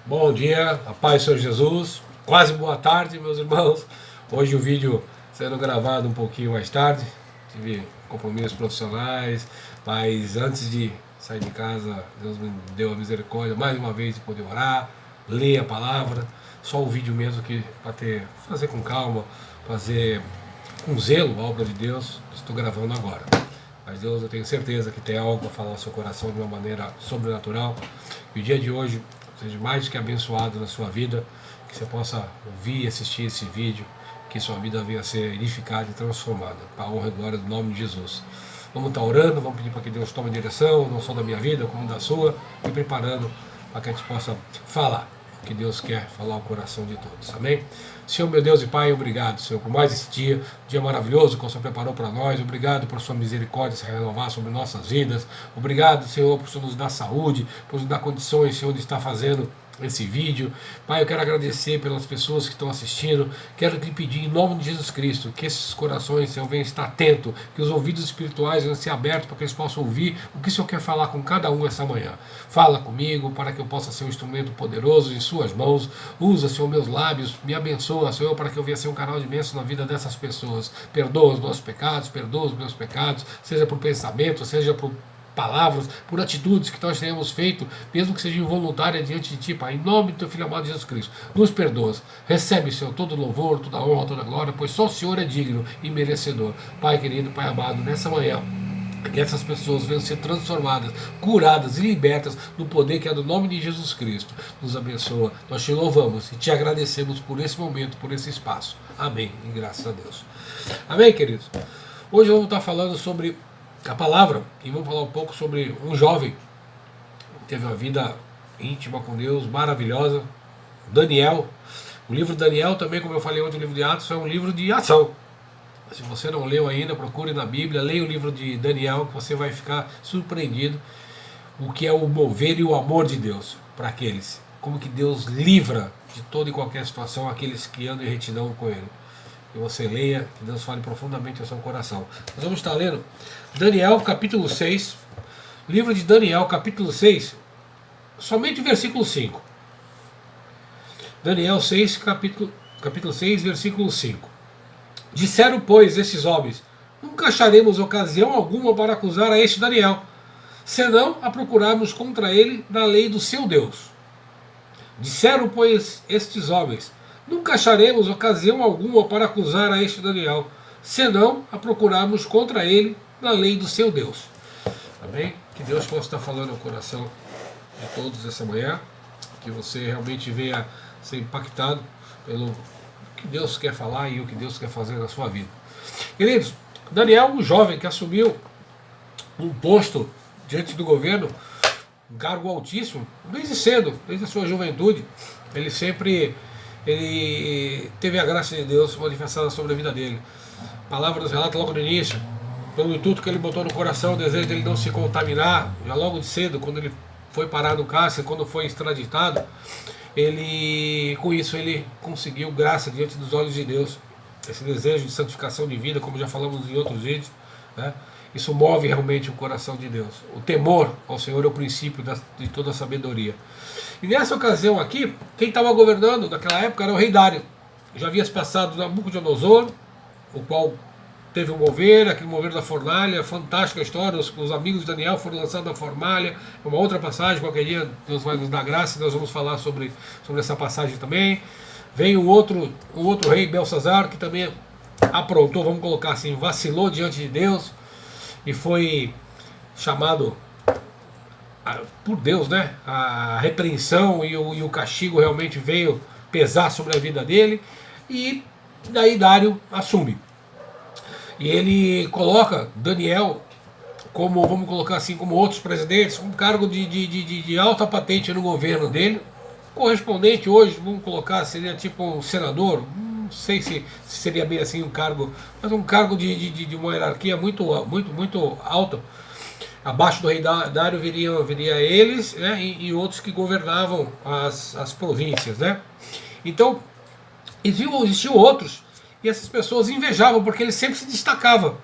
Bom dia, a paz do Senhor Jesus. Quase boa tarde, meus irmãos. Hoje o vídeo sendo gravado um pouquinho mais tarde. Tive compromissos profissionais, mas antes de sair de casa, Deus me deu a misericórdia mais uma vez de poder orar, ler a palavra. Só o vídeo mesmo que para fazer com calma, fazer com zelo a obra de Deus. Estou gravando agora. Mas Deus, eu tenho certeza que tem algo para falar ao seu coração de uma maneira sobrenatural. E o dia de hoje seja mais que abençoado na sua vida, que você possa ouvir e assistir esse vídeo, que sua vida venha a ser edificada e transformada, para a honra e glória do nome de Jesus. Vamos estar orando, vamos pedir para que Deus tome a direção, não só da minha vida, como da sua, e preparando para que a gente possa falar o que Deus quer falar ao coração de todos. Amém? Senhor, meu Deus e Pai, obrigado, Senhor, por mais esse dia maravilhoso que o Senhor preparou para nós. Obrigado por sua misericórdia se renovar sobre nossas vidas. Obrigado, Senhor, por nos dar saúde, por nos dar condições, Senhor, de estar fazendo esse vídeo. Pai, eu quero agradecer pelas pessoas que estão assistindo. Quero te pedir em nome de Jesus Cristo que esses corações, Senhor, venham estar atentos, que os ouvidos espirituais venham ser abertos para que eles possam ouvir o que o Senhor quer falar com cada um essa manhã. Fala comigo para que eu possa ser um instrumento poderoso em suas mãos. Usa, Senhor, meus lábios, me abençoa, Senhor, para que eu venha ser um canal de bênção na vida dessas pessoas. Perdoa os nossos pecados, perdoa os meus pecados, seja por pensamento, seja por palavras, por atitudes que nós tenhamos feito, mesmo que seja involuntária diante de Ti, Pai, em nome do Teu Filho amado Jesus Cristo, nos perdoa, recebe, Senhor, todo louvor, toda honra, toda glória, pois só o Senhor é digno e merecedor. Pai querido, Pai amado, nessa manhã, que essas pessoas venham ser transformadas, curadas e libertas no poder que é do nome de Jesus Cristo. Nos abençoa, nós Te louvamos e Te agradecemos por esse momento, por esse espaço. Amém, e graças a Deus. Amém, queridos? Hoje eu vou estar falando sobre a palavra, e vamos falar um pouco sobre um jovem que teve uma vida íntima com Deus, maravilhosa, Daniel. O livro de Daniel também, como eu falei ontem, o livro de Atos é um livro de ação. Se você não leu ainda, procure na Bíblia, leia o livro de Daniel, que você vai ficar surpreendido o que é o mover e o amor de Deus para aqueles, como que Deus livra de toda e qualquer situação aqueles que andam em retidão com Ele. Que você leia, que Deus fale profundamente ao seu coração. Nós vamos estar lendo Daniel capítulo 6, livro de Daniel capítulo 6, somente o versículo 5. Daniel 6, capítulo 6, versículo 5. Disseram, pois, esses homens: nunca acharemos ocasião alguma para acusar a este Daniel, senão a procurarmos contra ele na lei do seu Deus. Disseram, pois, estes homens: nunca acharemos ocasião alguma para acusar a este Daniel, senão a procurarmos contra ele na lei do seu Deus. Amém? Que Deus possa estar falando ao coração de todos essa manhã, que você realmente venha ser impactado pelo que Deus quer falar e o que Deus quer fazer na sua vida. Queridos, Daniel, um jovem que assumiu um posto diante do governo, um cargo altíssimo, desde cedo, desde a sua juventude, ele teve a graça de Deus manifestada sobre a vida dele. A palavra nos relata logo no início, pelo intuito que ele botou no coração, o desejo dele não se contaminar, já logo de cedo, quando ele foi parar no cárcere, quando foi extraditado, com isso ele conseguiu graça diante dos olhos de Deus. Esse desejo de santificação de vida, como já falamos em outros vídeos, né? Isso move realmente o coração de Deus. O temor ao Senhor é o princípio de toda a sabedoria. E nessa ocasião aqui, quem estava governando naquela época era o rei Dário. Já havia se passado Nabucodonosor, o qual teve um mover, aquele mover da fornalha, fantástica história, os amigos de Daniel foram lançados na fornalha, uma outra passagem, qualquer dia Deus vai nos dar graça, nós vamos falar sobre essa passagem também. Veio um outro rei, Belsazar, que também aprontou, vamos colocar assim, vacilou diante de Deus, e foi chamado por Deus, né? A repreensão e o castigo realmente veio pesar sobre a vida dele, e daí Dário assume. E ele coloca Daniel como, vamos colocar assim, como outros presidentes, um cargo de alta patente no governo dele, correspondente hoje, vamos colocar, seria tipo um senador, não sei se seria bem assim um cargo, mas um cargo de uma hierarquia muito alta. Abaixo do rei Dário viria eles, né, e outros que governavam as províncias, né? Então, existiam outros, e essas pessoas invejavam, porque ele sempre se destacava.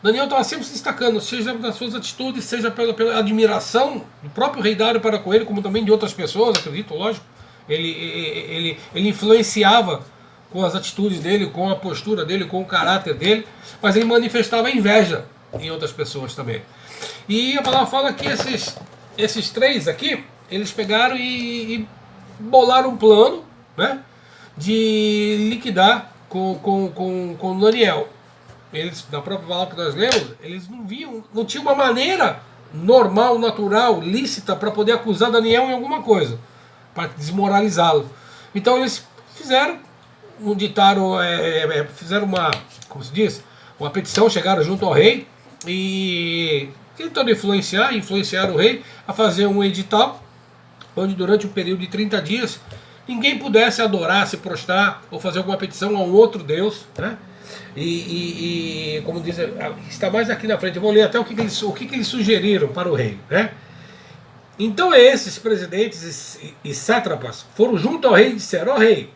Daniel estava sempre se destacando, seja nas suas atitudes, seja pela admiração do próprio rei Dário para com ele, como também de outras pessoas, acredito, lógico, ele influenciava com as atitudes dele, com a postura dele, com o caráter dele, mas ele manifestava inveja em outras pessoas também. E a palavra fala que esses três aqui, eles pegaram e bolaram um plano, né, de liquidar com Daniel. Eles, na própria palavra que nós lemos, eles não tinham uma maneira normal, natural, lícita para poder acusar Daniel em alguma coisa, para desmoralizá-lo. Então eles fizeram fizeram uma, como se diz, uma petição, chegaram junto ao rei e tentando influenciar o rei a fazer um edital onde durante um período de 30 dias ninguém pudesse adorar, se prostrar ou fazer alguma petição a um outro Deus, né? E como diz, está mais aqui na frente, eu vou ler até o que eles sugeriram para o rei, né? Então esses presidentes e sátrapas foram junto ao rei e disseram: ó rei,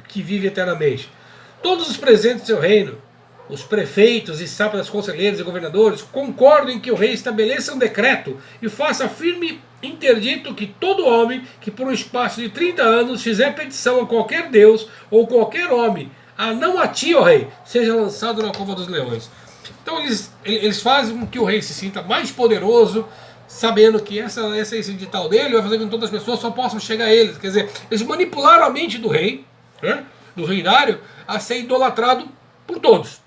que vive eternamente, todos os presentes do seu reino, os prefeitos e sátrapas, conselheiros e governadores, concordam em que o rei estabeleça um decreto e faça firme interdito que todo homem que por um espaço de 30 anos fizer petição a qualquer Deus ou qualquer homem, não a ti, ó rei, seja lançado na cova dos leões. Então eles fazem com que o rei se sinta mais poderoso, sabendo que esse edital dele vai fazer com que todas as pessoas só possam chegar a eles. Quer dizer, eles manipularam a mente do rei, né, do rei Dário, a ser idolatrado por todos.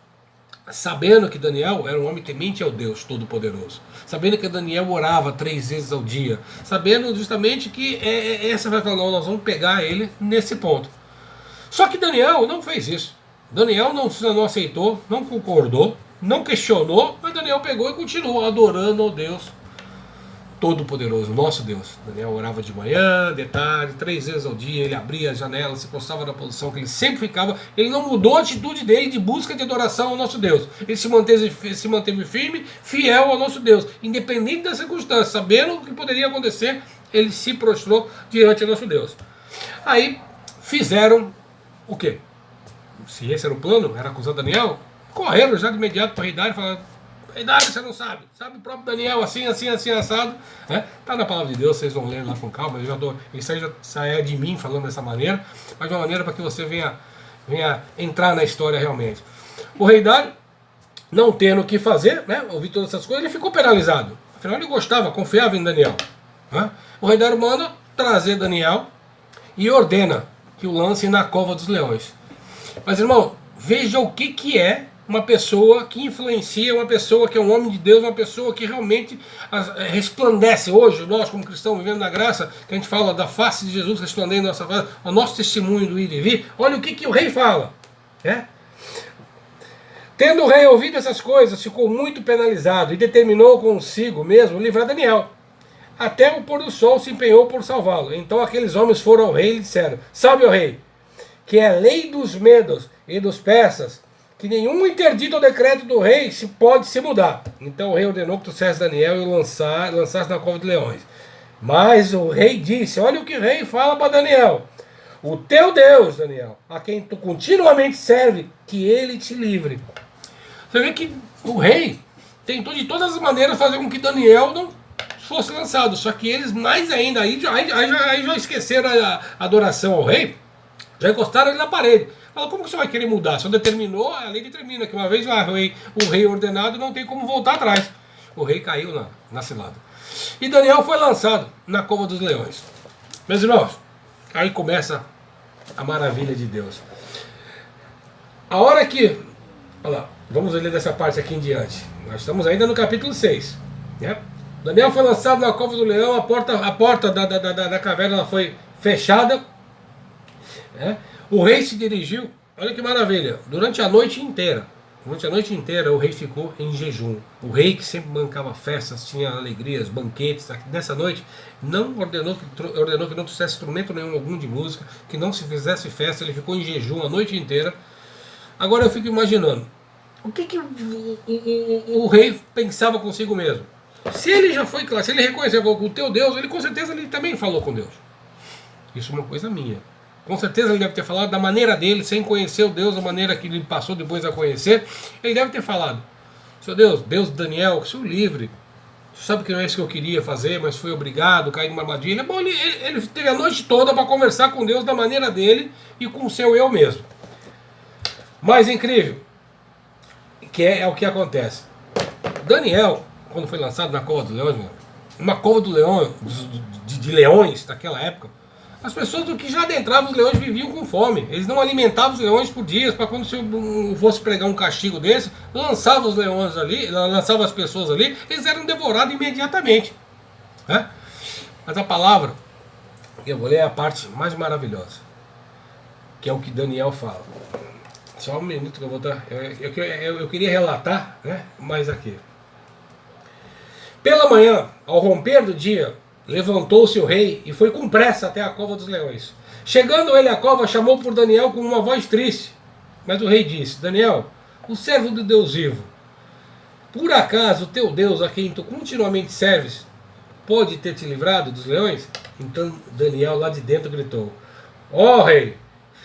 Sabendo que Daniel era um homem temente ao Deus Todo-Poderoso, sabendo que Daniel orava 3 vezes ao dia, sabendo justamente que essa vai falar: não, nós vamos pegar ele nesse ponto. Só que Daniel não fez isso. Daniel não aceitou, não concordou, não questionou, mas Daniel pegou e continuou adorando ao Deus Todo-Poderoso, nosso Deus. Daniel orava de manhã, de tarde, 3 vezes ao dia, ele abria a janela, se postava na posição que ele sempre ficava. Ele não mudou a atitude dele de busca de adoração ao nosso Deus. Ele se manteve firme, fiel ao nosso Deus, independente das circunstâncias, sabendo o que poderia acontecer, ele se prostrou diante do nosso Deus. Aí fizeram o quê? Se esse era o plano, era acusar Daniel, correram já de imediato para o rei Dário e falaram: rei Dário, você não sabe o próprio Daniel assim, assado, né? Tá na palavra de Deus, vocês vão ler lá com calma, isso aí já é de mim falando dessa maneira, mas de uma maneira para que você venha entrar na história realmente. O rei Dário, não tendo o que fazer, né, ouvir todas essas coisas, ele ficou penalizado, afinal ele gostava, confiava em Daniel, né? O rei Dário manda trazer Daniel e ordena que o lance na cova dos leões. Mas irmão, veja o que é uma pessoa que influencia, uma pessoa que é um homem de Deus, uma pessoa que realmente resplandece. Hoje, nós como cristãos vivendo na graça, que a gente fala da face de Jesus resplandecendo na nossa face, o nosso testemunho do ir e vir, olha o que o rei fala, né? Tendo o rei ouvido essas coisas, ficou muito penalizado e determinou consigo mesmo livrar Daniel. Até o pôr do sol se empenhou por salvá-lo. Então aqueles homens foram ao rei e disseram: salve ao rei, que é lei dos medos e dos persas, que nenhum interdito ou decreto do rei pode se mudar. Então o rei ordenou que trouxesse Daniel e o lançasse na cova de leões. Mas o rei disse: olha o que o rei fala para Daniel: o teu Deus, Daniel, a quem tu continuamente serve, que ele te livre. Você vê que o rei tentou de todas as maneiras fazer com que Daniel não fosse lançado, só que eles mais ainda, aí já esqueceram a adoração ao rei, já encostaram ele na parede. Fala: como que você vai querer mudar? Só determinou, a lei determina que uma vez o rei ordenado não tem como voltar atrás. O rei caiu na cilada. E Daniel foi lançado na cova dos leões. Meus irmãos, aí começa a maravilha de Deus. A hora que... Olha lá, vamos ler dessa parte aqui em diante. Nós estamos ainda no capítulo 6. Né? Daniel foi lançado na cova do leão, a porta da caverna ela foi fechada. Né? O rei se dirigiu, olha que maravilha, durante a noite inteira. Durante a noite inteira o rei ficou em jejum. O rei que sempre bancava festas, tinha alegrias, banquetes. Nessa noite ordenou que não trouxesse instrumento nenhum algum de música, que não se fizesse festa, ele ficou em jejum a noite inteira. Agora eu fico imaginando, o que o rei pensava consigo mesmo? Se ele já foi claro, se ele reconheceu com o teu Deus, ele com certeza ele também falou com Deus. Isso é uma coisa minha. Com certeza ele deve ter falado da maneira dele, sem conhecer o Deus, da maneira que ele passou depois a conhecer. Ele deve ter falado: seu Deus, Deus de Daniel, que o Senhor livre. sabe que não é isso que eu queria fazer, mas fui obrigado, caí numa armadilha. Bom, ele teve a noite toda para conversar com Deus da maneira dele e com o seu eu mesmo. Mas incrível, que é o que acontece. Daniel, quando foi lançado na cova dos leões, uma cova do leão, de leões naquela época, as pessoas do que já adentravam os leões viviam com fome. Eles não alimentavam os leões por dias, para quando fosse pregar um castigo desse, lançava os leões ali, lançava as pessoas ali, eles eram devorados imediatamente. Né? Mas a palavra, eu vou ler, é a parte mais maravilhosa, que é o que Daniel fala. Só um minuto que eu vou dar. Eu queria relatar, né? Mas aqui. Pela manhã, ao romper do dia, levantou-se o rei e foi com pressa até a cova dos leões. Chegando ele à cova, chamou por Daniel com uma voz triste. Mas o rei disse: Daniel, o servo do Deus vivo, por acaso o teu Deus, a quem tu continuamente serves, pode ter te livrado dos leões? Então Daniel lá de dentro gritou: ó rei,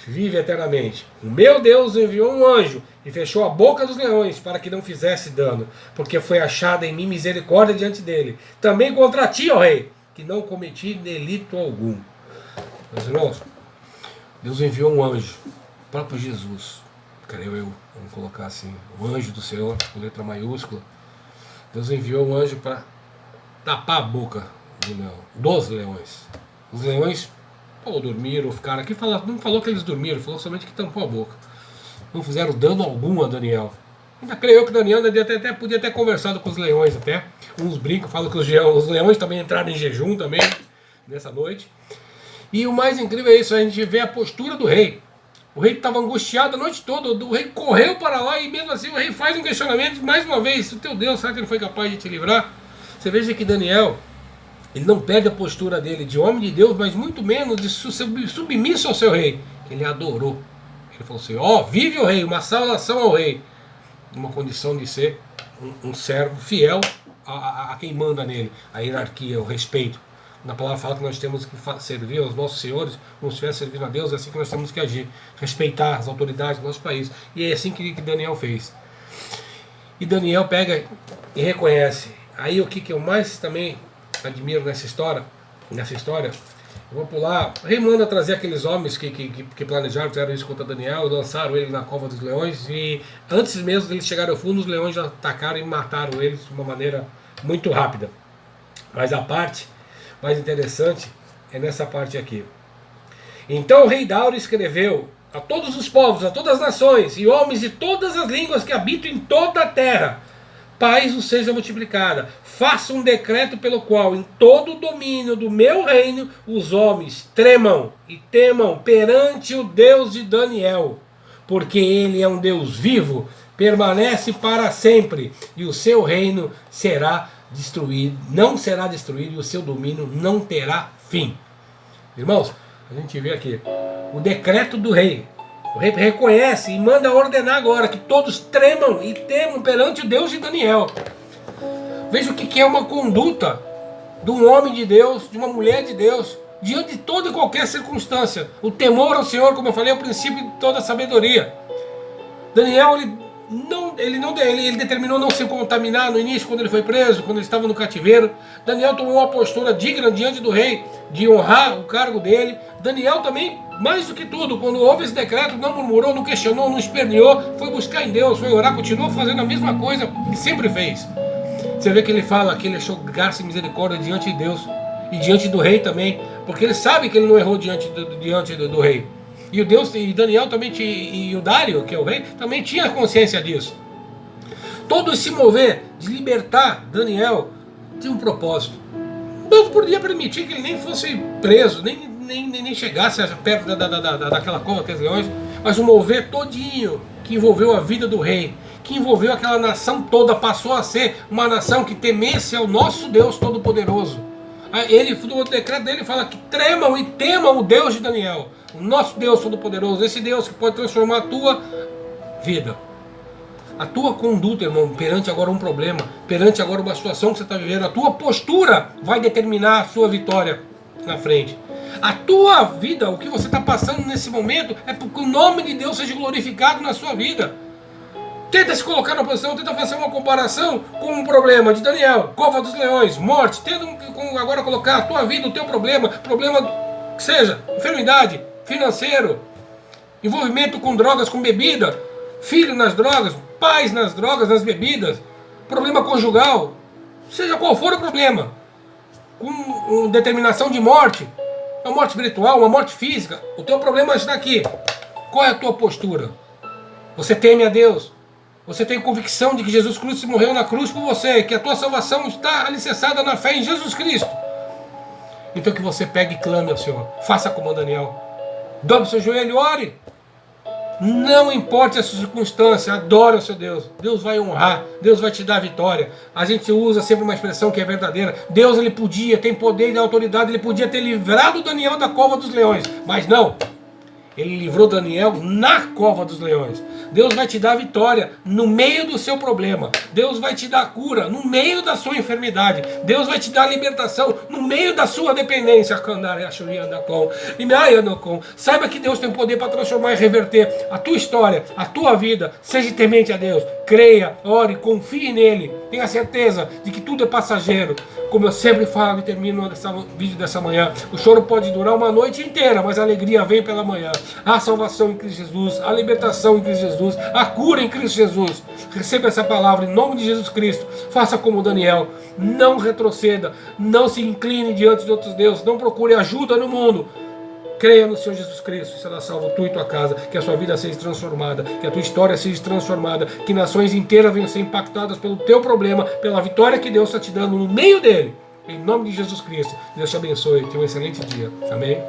vive eternamente. O meu Deus enviou um anjo e fechou a boca dos leões para que não fizesse dano, porque foi achada em mim misericórdia diante dele. Também contra ti, ó rei, que não cometi delito algum. Meus irmãos, Deus enviou um anjo, o próprio Jesus, creio eu, vamos colocar assim, o anjo do Senhor, com letra maiúscula. Deus enviou um anjo para tapar a boca do leão, dos leões. Os leões ou dormiram, ou ficaram aqui, não falou que eles dormiram, falou somente que tampou a boca. Não fizeram dano algum a Daniel. Ainda creio eu que Daniel podia ter conversado com os leões até. Uns brincam, falam que os leões também entraram em jejum também, nessa noite. E o mais incrível é isso, a gente vê a postura do rei. O rei estava angustiado a noite toda, o rei correu para lá e mesmo assim o rei faz um questionamento, mais uma vez: o teu Deus, será que ele foi capaz de te livrar? Você veja que Daniel, ele não perde a postura dele de homem de Deus, mas muito menos de submisso ao seu rei. Ele adorou. Ele falou assim: ó, vive o rei, uma saudação ao rei. Uma condição de ser um servo fiel a quem manda nele. A hierarquia, o respeito. Na palavra fala que nós temos que servir aos nossos senhores, como se estivesse servindo a Deus, é assim que nós temos que agir. Respeitar as autoridades do nosso país. E é assim que Daniel fez. E Daniel pega e reconhece. Aí o que eu mais também admiro nessa história, eu vou pular. O rei manda trazer aqueles homens que planejaram, fizeram isso contra Daniel, lançaram ele na cova dos leões, e antes mesmo deles chegarem ao fundo, os leões já atacaram e mataram eles de uma maneira muito rápida. Mas a parte mais interessante é nessa parte aqui. Então o rei Dário escreveu a todos os povos, a todas as nações e homens de todas as línguas que habitam em toda a terra: paz os seja multiplicada. Faça um decreto pelo qual em todo o domínio do meu reino os homens tremam e temam perante o Deus de Daniel, porque ele é um Deus vivo, permanece para sempre, e o seu reino será destruído, não será destruído, e o seu domínio não terá fim. Irmãos, a gente vê aqui o decreto do rei. O rei reconhece e manda ordenar agora que todos tremam e temam perante o Deus de Daniel. Veja o que é uma conduta de um homem de Deus, de uma mulher de Deus, diante de toda e qualquer circunstância. O temor ao Senhor, como eu falei, é o princípio de toda a sabedoria. Daniel, ele determinou não se contaminar no início, quando ele foi preso, quando ele estava no cativeiro. Daniel tomou uma postura digna diante do rei, de honrar o cargo dele. Daniel também, mais do que tudo, quando houve esse decreto, não murmurou, não questionou, não esperneou, foi buscar em Deus, foi orar, continuou fazendo a mesma coisa que sempre fez. Você vê que ele fala que ele achou graça e misericórdia diante de Deus e diante do rei também, porque ele sabe que ele não errou diante do rei. E Daniel também e o Dário, que é o rei, também tinha consciência disso. Todo esse mover de libertar Daniel tinha um propósito. Deus podia permitir que ele nem fosse preso, nem chegasse perto daquela cova daqueles leões, mas o mover todinho que envolveu a vida do rei, que envolveu aquela nação toda, passou a ser uma nação que temesse ao nosso Deus Todo-Poderoso. Ele, no decreto dele, fala que tremam e temam o Deus de Daniel, o nosso Deus Todo-Poderoso, esse Deus que pode transformar a tua vida, a tua conduta, irmão, perante agora um problema, perante agora uma situação que você está vivendo. A tua postura vai determinar a sua vitória na frente. A tua vida, o que você está passando nesse momento, é porque o nome de Deus seja glorificado na sua vida. Tenta se colocar na posição, tenta fazer uma comparação com um problema de Daniel, cova dos leões, morte. Tenta agora colocar a tua vida, o teu problema que seja enfermidade, financeiro, envolvimento com drogas, com bebida, filho nas drogas, pais nas drogas, nas bebidas, problema conjugal, seja qual for o problema, com determinação de morte, uma morte espiritual, uma morte física, o teu problema está aqui. Qual é a tua postura? Você teme a Deus? Você tem convicção de que Jesus Cristo morreu na cruz por você, que a tua salvação está alicerçada na fé em Jesus Cristo? Então que você pegue e clame ao Senhor. Faça como Daniel. Dobre o seu joelho e ore. Não importa a circunstância, adore o seu Deus. Deus vai honrar, Deus vai te dar vitória. A gente usa sempre uma expressão que é verdadeira. Deus, ele podia, tem poder e autoridade, ele podia ter livrado Daniel da cova dos leões, mas não. Ele livrou Daniel na cova dos leões. Deus vai te dar vitória no meio do seu problema. Deus vai te dar cura no meio da sua enfermidade. Deus vai te dar libertação no meio da sua dependência. Saiba que Deus tem poder para transformar e reverter a tua história, a tua vida. Seja temente a Deus. Creia, ore, confie nele. Tenha certeza de que tudo é passageiro. Como eu sempre falo e termino esse vídeo dessa manhã, o choro pode durar uma noite inteira, mas a alegria vem pela manhã. A salvação em Cristo Jesus, a libertação em Cristo Jesus, a cura em Cristo Jesus. Receba essa palavra em nome de Jesus Cristo. Faça como Daniel, não retroceda, não se incline diante de outros deuses, não procure ajuda no mundo. Creia no Senhor Jesus Cristo, será salvo tu e tua casa, que a sua vida seja transformada, que a tua história seja transformada, que nações inteiras venham ser impactadas pelo teu problema, pela vitória que Deus está te dando no meio dele. Em nome de Jesus Cristo, Deus te abençoe, tenha um excelente dia. Amém?